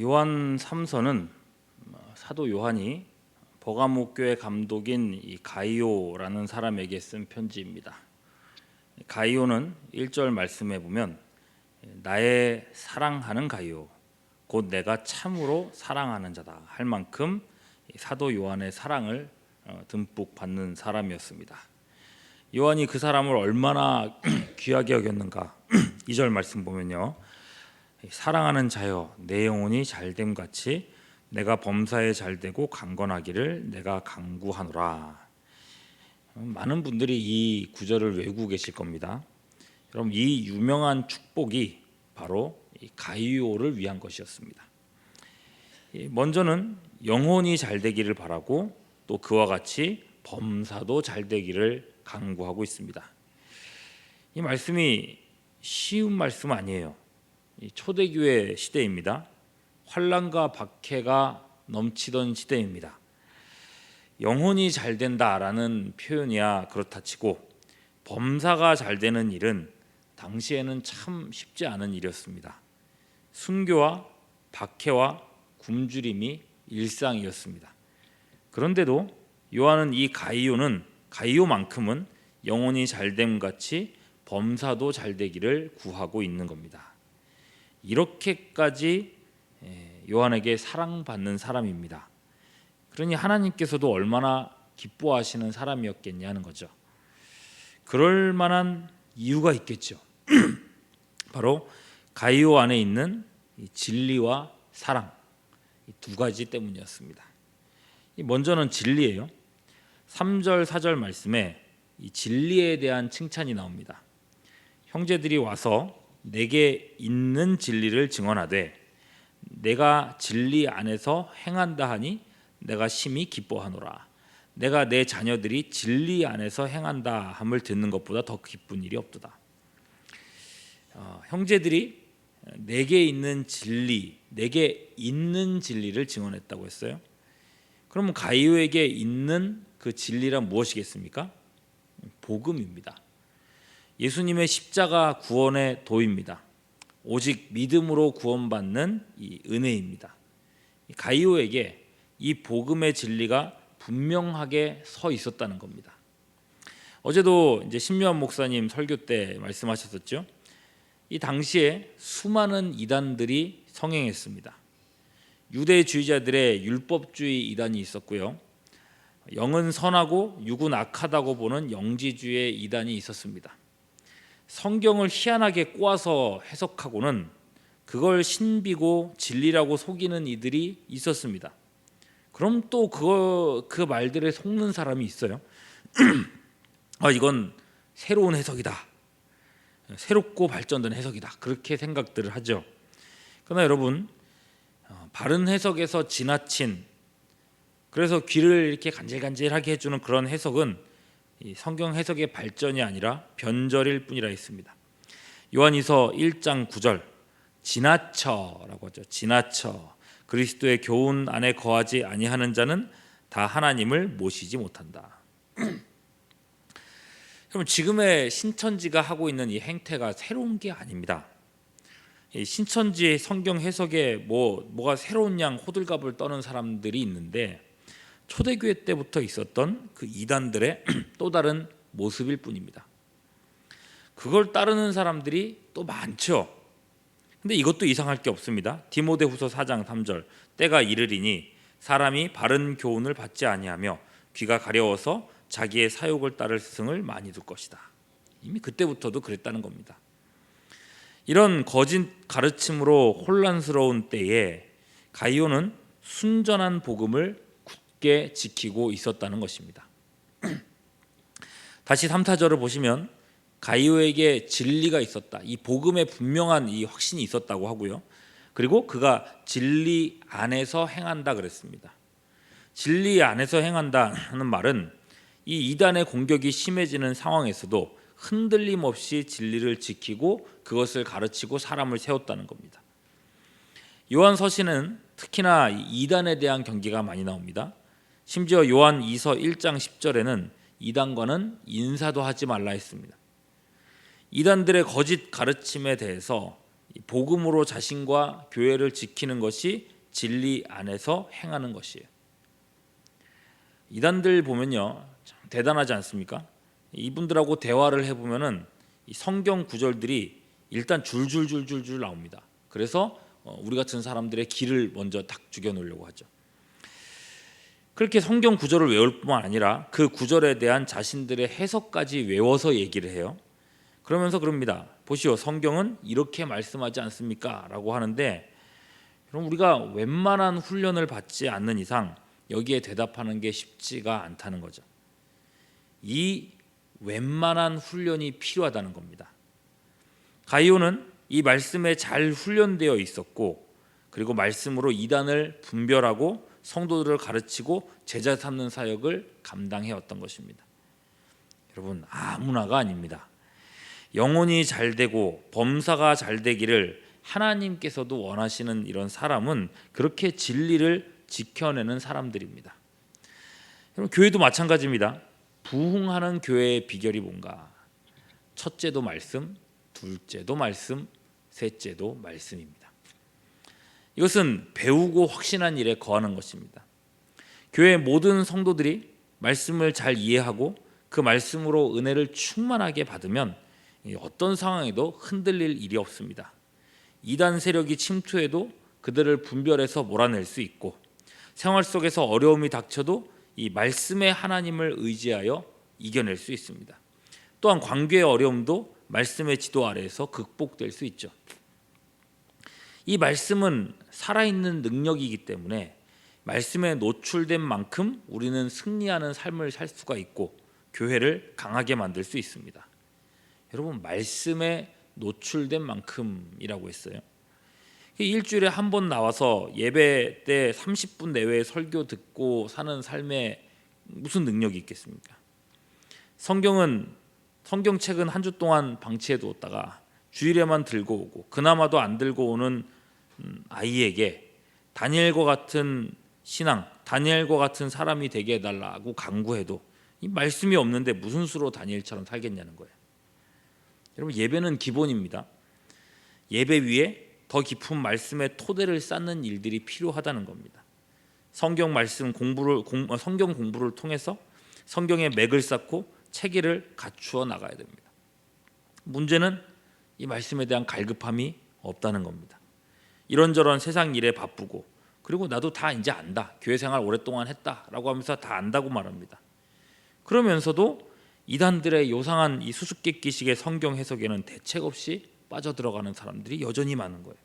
요한 3서는 사도 요한이 버가모 교회 감독인 이 가이오라는 사람에게 쓴 편지입니다. 가이오는 1절 말씀에 보면 나의 사랑하는 가이오 곧 내가 참으로 사랑하는 자다 할 만큼 사도 요한의 사랑을 듬뿍 받는 사람이었습니다. 요한이 그 사람을 얼마나 귀하게 여겼는가. 2절 말씀 보면요, 사랑하는 자여 내 영혼이 잘됨 같이 내가 범사에 잘되고 강건하기를 내가 간구하노라. 많은 분들이 이 구절을 외우고 계실 겁니다. 여러분, 이 유명한 축복이 바로 가이오를 위한 것이었습니다. 먼저는 영혼이 잘되기를 바라고 또 그와 같이 범사도 잘되기를 간구하고 있습니다. 이 말씀이 쉬운 말씀 아니에요. 초대교회 시대입니다. 환난과 박해가 넘치던 시대입니다. 영혼이 잘 된다라는 표현이야 그렇다 치고 범사가 잘 되는 일은 당시에는 참 쉽지 않은 일이었습니다. 순교와 박해와 굶주림이 일상이었습니다. 그런데도 요한은 이 가이오만큼은 영혼이 잘됨 같이 범사도 잘 되기를 구하고 있는 겁니다. 이렇게까지 요한에게 사랑받는 사람입니다. 그러니 하나님께서도 얼마나 기뻐하시는 사람이었겠냐는 거죠. 그럴 만한 이유가 있겠죠. 바로 가이오 안에 있는 이 진리와 사랑, 이 두 가지 때문이었습니다. 먼저는 진리예요. 3절 4절 말씀에 이 진리에 대한 칭찬이 나옵니다. 형제들이 와서 내게 있는 진리를 증언하되 내가 진리 안에서 행한다 하니 내가 심히 기뻐하노라. 내가 내 자녀들이 진리 안에서 행한다 함을 듣는 것보다 더 기쁜 일이 없도다. 형제들이 내게 있는 진리를 증언했다고 했어요. 그러면 가이오에게 있는 그 진리란 무엇이겠습니까? 복음입니다. 예수님의 십자가 구원의 도입니다. 오직 믿음으로 구원받는 이 은혜입니다. 가이오에게 이 복음의 진리가 분명하게 서 있었다는 겁니다. 어제도 이제 신묘한 목사님 설교 때 말씀하셨었죠. 이 당시에 수많은 이단들이 성행했습니다. 유대주의자들의 율법주의 이단이 있었고요. 영은 선하고 육은 악하다고 보는 영지주의 이단이 있었습니다. 성경을 희한하게 꼬아서 해석하고는 그걸 신비고 진리라고 속이는 이들이 있었습니다. 그럼 또 그 말들에 속는 사람이 있어요. 이건 새로운 해석이다. 새롭고 발전된 해석이다. 그렇게 생각들을 하죠. 그러나 여러분, 바른 해석에서 지나친, 그래서 귀를 이렇게 간질간질하게 해주는 그런 해석은 이 성경 해석의 발전이 아니라 변절일 뿐이라 했습니다. 요한이서 1장 9절 지나쳐라고 하죠. 지나쳐 그리스도의 교훈 안에 거하지 아니하는 자는 다 하나님을 모시지 못한다. 그럼 지금의 신천지가 하고 있는 이 행태가 새로운 게 아닙니다. 이 신천지 성경 해석에 뭐가 새로운 양 호들갑을 떠는 사람들이 있는데 초대교회 때부터 있었던 그 이단들의 또 다른 모습일 뿐입니다. 그걸 따르는 사람들이 또 많죠. 근데 이것도 이상할 게 없습니다. 디모데후서 4장 3절 때가 이르리니 사람이 바른 교훈을 받지 아니하며 귀가 가려워서 자기의 사욕을 따를 스승을 많이 둘 것이다. 이미 그때부터도 그랬다는 겁니다. 이런 거짓 가르침으로 혼란스러운 때에 가이오는 순전한 복음을 굳게 지키고 있었다는 것입니다. 다시 3, 4절을 보시면 가이오에게 진리가 있었다. 이 복음에 분명한 이 확신이 있었다고 하고요. 그리고 그가 진리 안에서 행한다 그랬습니다. 진리 안에서 행한다 하는 말은 이 이단의 공격이 심해지는 상황에서도 흔들림 없이 진리를 지키고 그것을 가르치고 사람을 세웠다는 겁니다. 요한 서신은 특히나 이단에 대한 경계가 많이 나옵니다. 심지어 요한 2서 1장 10절에는 이단과는 인사도 하지 말라 했습니다. 이단들의 거짓 가르침에 대해서 복음으로 자신과 교회를 지키는 것이 진리 안에서 행하는 것이에요. 이단들 보면요, 참 대단하지 않습니까? 이분들하고 대화를 해보면은 이 성경 구절들이 일단 줄줄줄줄줄 나옵니다. 그래서 우리 같은 사람들의 길을 먼저 딱 죽여놓으려고 하죠. 그렇게 성경 구절을 외울 뿐만 아니라 그 구절에 대한 자신들의 해석까지 외워서 얘기를 해요. 그러면서 그럽니다. 보시오, 성경은 이렇게 말씀하지 않습니까? 라고 하는데, 그럼 우리가 웬만한 훈련을 받지 않는 이상 여기에 대답하는 게 쉽지가 않다는 거죠. 이 웬만한 훈련이 필요하다는 겁니다. 가이오는 이 말씀에 잘 훈련되어 있었고, 그리고 말씀으로 이단을 분별하고 성도들을 가르치고 제자 삼는 사역을 감당해왔던 것입니다. 여러분, 아무나가 아닙니다. 영혼이 잘 되고 범사가 잘 되기를 하나님께서도 원하시는 이런 사람은 그렇게 진리를 지켜내는 사람들입니다. 여러분, 교회도 마찬가지입니다. 부흥하는 교회의 비결이 뭔가? 첫째도 말씀, 둘째도 말씀, 셋째도 말씀입니다. 이것은 배우고 확신한 일에 거하는 것입니다. 교회의 모든 성도들이 말씀을 잘 이해하고 그 말씀으로 은혜를 충만하게 받으면 어떤 상황에도 흔들릴 일이 없습니다. 이단 세력이 침투해도 그들을 분별해서 몰아낼 수 있고, 생활 속에서 어려움이 닥쳐도 이 말씀의 하나님을 의지하여 이겨낼 수 있습니다. 또한 관계의 어려움도 말씀의 지도 아래에서 극복될 수 있죠. 이 말씀은 살아있는 능력이기 때문에 말씀에 노출된 만큼 우리는 승리하는 삶을 살 수가 있고 교회를 강하게 만들 수 있습니다. 여러분, 말씀에 노출된 만큼이라고 했어요. 일주일에 한 번 나와서 예배 때 30분 내외에 설교 듣고 사는 삶에 무슨 능력이 있겠습니까? 성경책은 한 주 동안 방치해 두었다가 주일에만 들고 오고, 그나마도 안 들고 오는 아이에게 다니엘과 같은 신앙, 다니엘과 같은 사람이 되게 해달라고 강구해도 이 말씀이 없는데 무슨 수로 다니엘처럼 살겠냐는 거예요. 여러분, 예배는 기본입니다. 예배 위에 더 깊은 말씀의 토대를 쌓는 일들이 필요하다는 겁니다. 성경 공부를 통해서 성경의 맥을 쌓고 체계를 갖추어 나가야 됩니다. 문제는 이 말씀에 대한 갈급함이 없다는 겁니다. 이런저런 세상 일에 바쁘고, 그리고 나도 다 이제 안다, 교회 생활 오랫동안 했다라고 하면서 다 안다고 말합니다. 그러면서도 이단들의 요상한 이 수수께끼식의 성경 해석에는 대책 없이 빠져들어가는 사람들이 여전히 많은 거예요.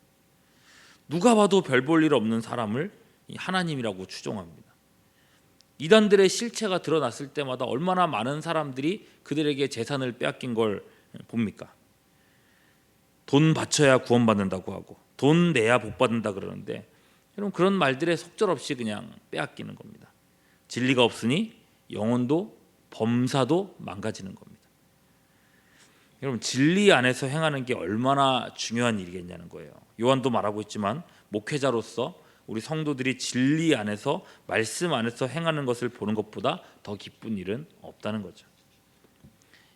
누가 봐도 별 볼 일 없는 사람을 하나님이라고 추종합니다. 이단들의 실체가 드러났을 때마다 얼마나 많은 사람들이 그들에게 재산을 빼앗긴 걸 봅니까? 돈 바쳐야 구원받는다고 하고 돈 내야 복받는다 그러는데, 여러분, 그런 말들에 속절없이 그냥 빼앗기는 겁니다. 진리가 없으니 영혼도 범사도 망가지는 겁니다. 여러분, 진리 안에서 행하는 게 얼마나 중요한 일이겠냐는 거예요. 요한도 말하고 있지만 목회자로서 우리 성도들이 진리 안에서, 말씀 안에서 행하는 것을 보는 것보다 더 기쁜 일은 없다는 거죠.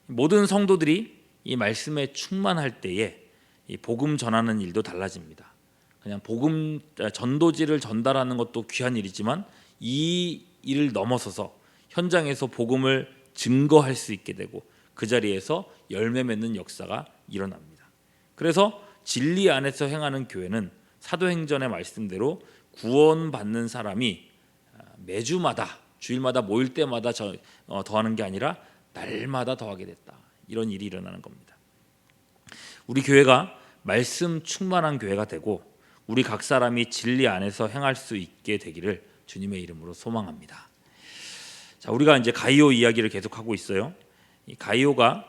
모든 성도들이 이 말씀에 충만할 때에 이 복음 전하는 일도 달라집니다. 그냥 복음 전도지를 전달하는 것도 귀한 일이지만 이 일을 넘어서서 현장에서 복음을 증거할 수 있게 되고 그 자리에서 열매 맺는 역사가 일어납니다. 그래서 진리 안에서 행하는 교회는 사도행전의 말씀대로 구원받는 사람이 매주마다, 주일마다 모일 때마다 더하는 게 아니라 날마다 더하게 됐다, 이런 일이 일어나는 겁니다. 우리 교회가 말씀 충만한 교회가 되고 우리 각 사람이 진리 안에서 행할 수 있게 되기를 주님의 이름으로 소망합니다. 자, 우리가 이제 가이오 이야기를 계속하고 있어요. 이 가이오가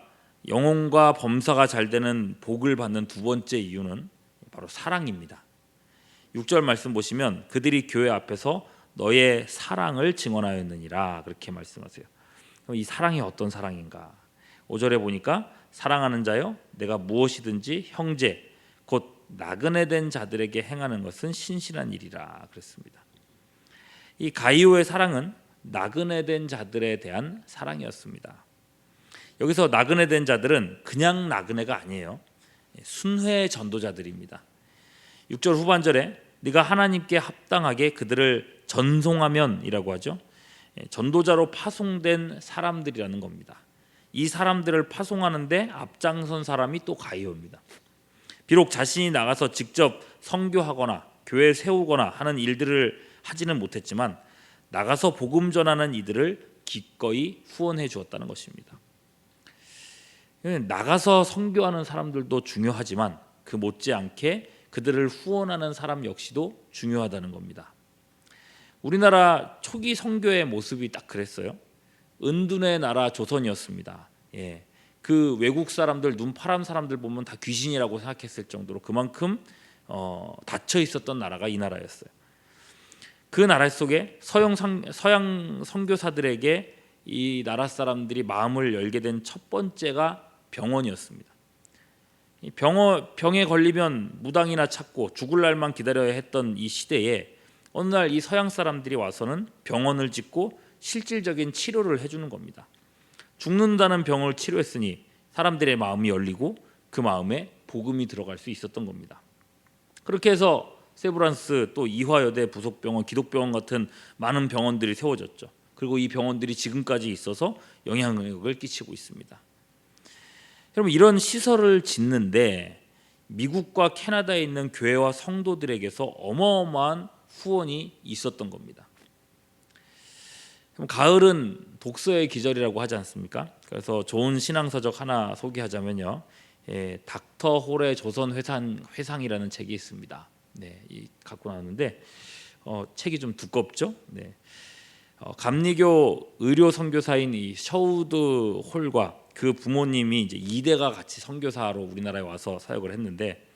영혼과 범사가 잘 되는 복을 받는 두 번째 이유는 바로 사랑입니다. 6절 말씀 보시면 그들이 교회 앞에서 너의 사랑을 증언하였느니라, 그렇게 말씀하세요. 그럼 이 사랑이 어떤 사랑인가? 5절에 보니까 사랑하는 자여, 내가 무엇이든지 형제 곧 나그네 된 자들에게 행하는 것은 신실한 일이라 그랬습니다. 이 가이오의 사랑은 나그네 된 자들에 대한 사랑이었습니다. 여기서 나그네 된 자들은 그냥 나그네가 아니에요. 순회 전도자들입니다. 6절 후반절에 네가 하나님께 합당하게 그들을 전송하면이라고 하죠. 전도자로 파송된 사람들이라는 겁니다. 이 사람들을 파송하는데 앞장선 사람이 또 가이오입니다. 비록 자신이 나가서 직접 선교하거나 교회 세우거나 하는 일들을 하지는 못했지만 나가서 복음 전하는 이들을 기꺼이 후원해 주었다는 것입니다. 나가서 선교하는 사람들도 중요하지만 그 못지않게 그들을 후원하는 사람 역시도 중요하다는 겁니다. 우리나라 초기 선교의 모습이 딱 그랬어요. 은둔의 나라 조선이었습니다. 그 외국 사람들, 눈파란 사람들 보면 다 귀신이라고 생각했을 정도로 그만큼 닫혀 있었던 나라가 이 나라였어요. 그 나라 속에 서양 선교사들에게 이 나라 사람들이 마음을 열게 된 첫 번째가 병원이었습니다. 병에 걸리면 무당이나 찾고 죽을 날만 기다려야 했던 이 시대에 어느 날 이 서양 사람들이 와서는 병원을 짓고 실질적인 치료를 해주는 겁니다. 죽는다는 병을 치료했으니 사람들의 마음이 열리고 그 마음에 복음이 들어갈 수 있었던 겁니다. 그렇게 해서 세브란스 또 이화여대 부속병원, 기독병원 같은 많은 병원들이 세워졌죠. 그리고 이 병원들이 지금까지 있어서 영향력을 끼치고 있습니다. 여러분, 이런 시설을 짓는데 미국과 캐나다에 있는 교회와 성도들에게서 어마어마한 후원이 있었던 겁니다. 가을은 독서의 계절이라고 하지 않습니까? 그래서 좋은 신앙서적 하나 소개하자면요, 닥터 홀의 조선 회상이라는 책이 있습니다. 갖고 나왔는데 책이 좀 두껍죠. 감리교 의료 선교사인 이 셔우드 홀과 그 부모님이 이제 2대가 같이 선교사로 우리나라에 와서 사역을 했는데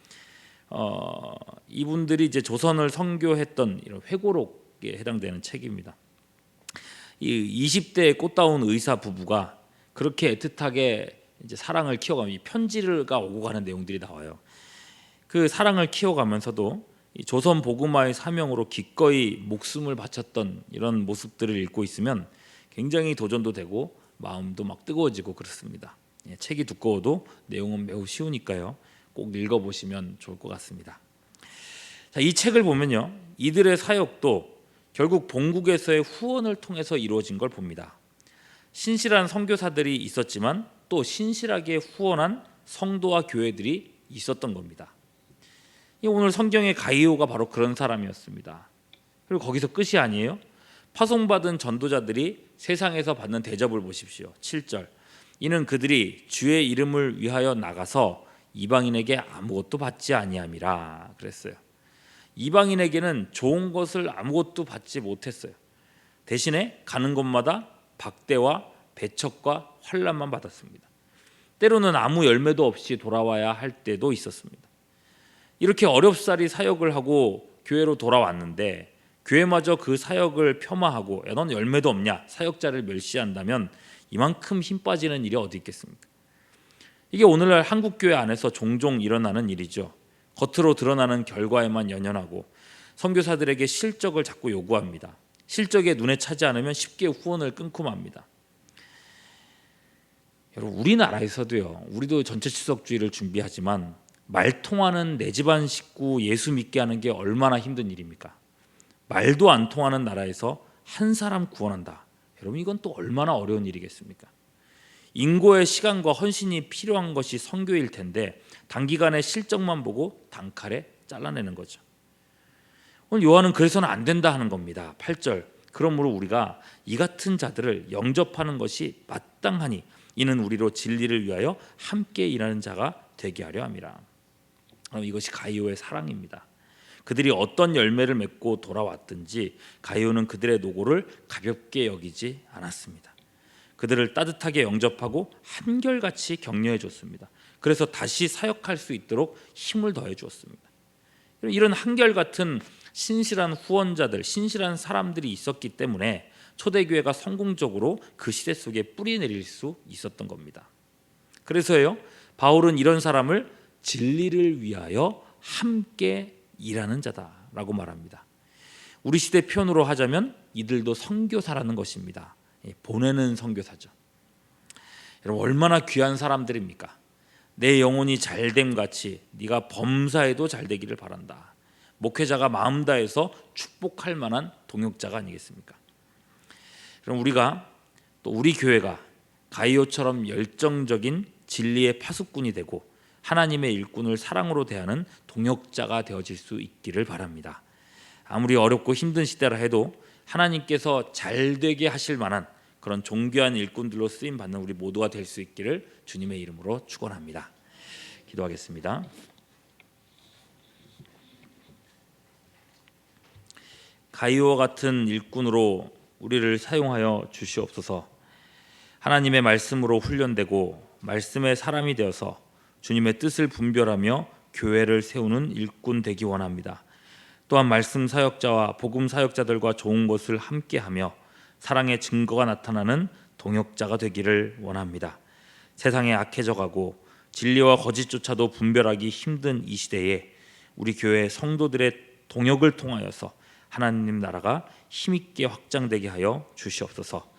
이분들이 이제 조선을 선교했던 이런 회고록에 해당되는 책입니다. 이 20대의 꽃다운 의사 부부가 그렇게 애틋하게 이제 사랑을 키워가면 이 편지가 오고 가는 내용들이 나와요. 그 사랑을 키워가면서도 이 조선 복음화의 사명으로 기꺼이 목숨을 바쳤던 이런 모습들을 읽고 있으면 굉장히 도전도 되고 마음도 막 뜨거워지고 그렇습니다. 책이 두꺼워도 내용은 매우 쉬우니까요. 꼭 읽어보시면 좋을 것 같습니다. 자, 이 책을 보면요, 이들의 사역도 결국 본국에서의 후원을 통해서 이루어진 걸 봅니다. 신실한 선교사들이 있었지만 또 신실하게 후원한 성도와 교회들이 있었던 겁니다. 오늘 성경의 가이오가 바로 그런 사람이었습니다. 그리고 거기서 끝이 아니에요. 파송받은 전도자들이 세상에서 받는 대접을 보십시오. 7절, 이는 그들이 주의 이름을 위하여 나가서 이방인에게 아무것도 받지 아니함이라 그랬어요. 이방인에게는 좋은 것을 아무것도 받지 못했어요. 대신에 가는 곳마다 박대와 배척과 환난만 받았습니다. 때로는 아무 열매도 없이 돌아와야 할 때도 있었습니다. 이렇게 어렵사리 사역을 하고 교회로 돌아왔는데 교회마저 그 사역을 폄하하고 야, 넌 열매도 없냐, 사역자를 멸시한다면 이만큼 힘 빠지는 일이 어디 있겠습니까? 이게 오늘날 한국교회 안에서 종종 일어나는 일이죠. 겉으로 드러나는 결과에만 연연하고 선교사들에게 실적을 자꾸 요구합니다. 실적에 눈에 차지 않으면 쉽게 후원을 끊고 맙니다. 여러분, 우리나라에서도요, 우리도 전체치석주의를 준비하지만 말 통하는 내 집안 식구 예수 믿게 하는 게 얼마나 힘든 일입니까? 말도 안 통하는 나라에서 한 사람 구원한다. 여러분, 이건 또 얼마나 어려운 일이겠습니까? 인고의 시간과 헌신이 필요한 것이 선교일 텐데 단기간에 실적만 보고 단칼에 잘라내는 거죠. 오늘 요한은 그래서는 안 된다 하는 겁니다. 8절, 그러므로 우리가 이 같은 자들을 영접하는 것이 마땅하니 이는 우리로 진리를 위하여 함께 일하는 자가 되게 하려 함이라. 이것이 가이오의 사랑입니다. 그들이 어떤 열매를 맺고 돌아왔든지 가이오는 그들의 노고를 가볍게 여기지 않았습니다. 그들을 따뜻하게 영접하고 한결같이 격려해 줬습니다. 그래서 다시 사역할 수 있도록 힘을 더해 주었습니다. 이런 한결같은 신실한 후원자들, 신실한 사람들이 있었기 때문에 초대교회가 성공적으로 그 시대 속에 뿌리 내릴 수 있었던 겁니다. 그래서요, 바울은 이런 사람을 진리를 위하여 함께 일하는 자다라고 말합니다. 우리 시대 표현으로 하자면 이들도 선교사라는 것입니다. 보내는 선교사죠. 여러분, 얼마나 귀한 사람들입니까? 내 영혼이 잘됨 같이 네가 범사에도 잘되기를 바란다. 목회자가 마음 다해서 축복할 만한 동역자가 아니겠습니까? 그럼 우리가 또 우리 교회가 가이오처럼 열정적인 진리의 파수꾼이 되고 하나님의 일꾼을 사랑으로 대하는 동역자가 되어질 수 있기를 바랍니다. 아무리 어렵고 힘든 시대라 해도 하나님께서 잘되게 하실 만한 그런 존귀한 일꾼들로 쓰임 받는 우리 모두가 될 수 있기를 주님의 이름으로 축원합니다. 기도하겠습니다. 가이오와 같은 일꾼으로 우리를 사용하여 주시옵소서. 하나님의 말씀으로 훈련되고 말씀의 사람이 되어서 주님의 뜻을 분별하며 교회를 세우는 일꾼 되기 원합니다. 또한 말씀 사역자와 복음 사역자들과 좋은 것을 함께하며 사랑의 증거가 나타나는 동역자가 되기를 원합니다. 세상에 악해져가고 진리와 거짓조차도 분별하기 힘든 이 시대에 우리 교회 성도들의 동역을 통하여서 하나님 나라가 힘있게 확장되게 하여 주시옵소서.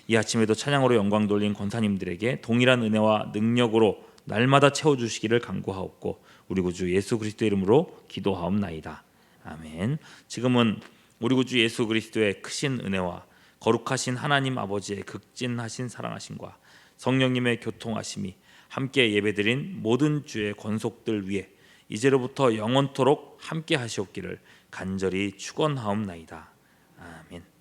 이 아침에도 찬양으로 영광 돌린 권사님들에게 동일한 은혜와 능력으로 날마다 채워주시기를 간구하옵고 우리 구주 예수 그리스도의 이름으로 기도하옵나이다. 아멘. 지금은 우리 구주 예수 그리스도의 크신 은혜와 거룩하신 하나님 아버지의 극진하신 사랑하심과 성령님의 교통하심이 함께 예배드린 모든 주의 권속들 위에 이제로부터 영원토록 함께 하시옵기를 간절히 축원하옵나이다. 아멘.